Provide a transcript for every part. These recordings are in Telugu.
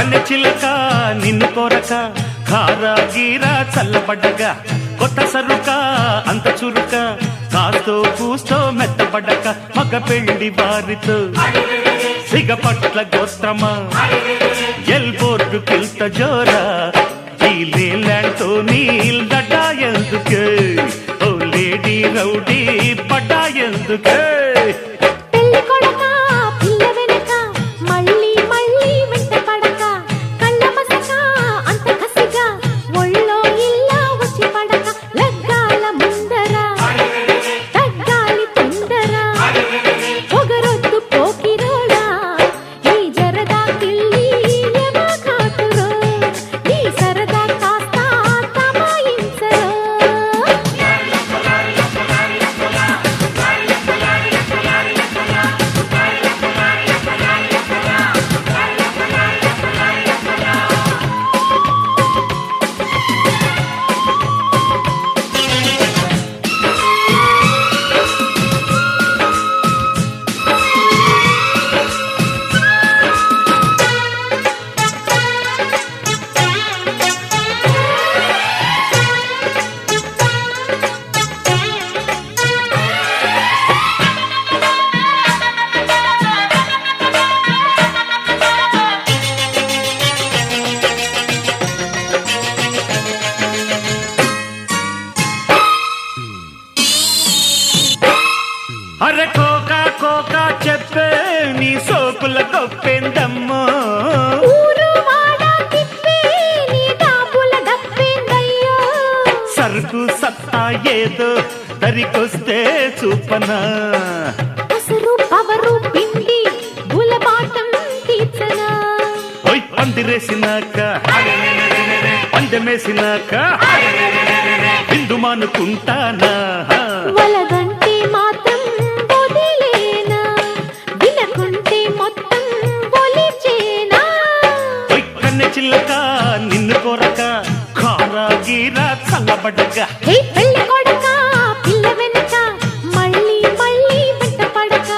కన్నె చిలక నిన్ను కోరక కారా గీరా చల్లబడ్డగా కొత్త సరుక అంత చురుక కాస్తో కూస్తో మెత్తబడ్డక మగ పెళ్లి వారితో సిగపట్ల గోత్రమా ఎల్బోర్డు కిల్త జోరా ఈ లేలాండ్తో నీల్ దడ్డా ఎందుకే ఓ లేడీ రౌడీ పడ్డా ఎందుకే అరే కోకా కోకా చెప్పే నీ సోకుల గొప్పెందమ్మో సరుకు సత్తా ఏదో దరికొస్తే చూపనా పందిరేసినాక పందెమేసినాక బిందు మానుకుంటానా చిల్లక నిన్ను కోరక కారా గీరా చల్లబడ్డగా పిల్ల వెనక మళ్ళీ మళ్ళీ వెంట పడక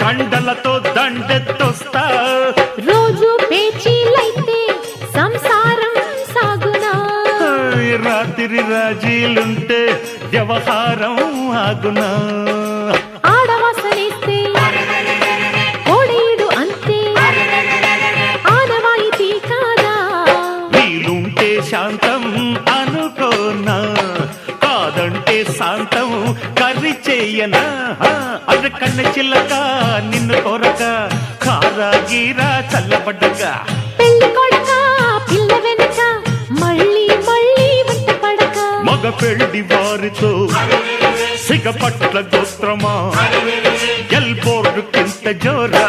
కండలతో దండెత్తొస్తా రోజు పేచీలైతే సంసారం సాగునా రాత్రి రాజీలుంటే వ్యవహారం ఆగునా ఆడవాసనేస్తే కోడేడు అంతే ఆనవాయితీ కాదా వీలుంటే శాంతం అనుకోనా కాదంటే శాంతం కర్రీ చెయ్యనా అర కన్న చిల్లక నిన్ను కోరక కారా గీరా చల్లబడ్డగా పెళ్లి కొడక పిల్ల వెనక మళ్ళీ మళ్ళీ వెంట పడక మగ పెళ్లి వారితో సిగపట్ల గోత్రమా ఎల్బోర్డు కింత జోరా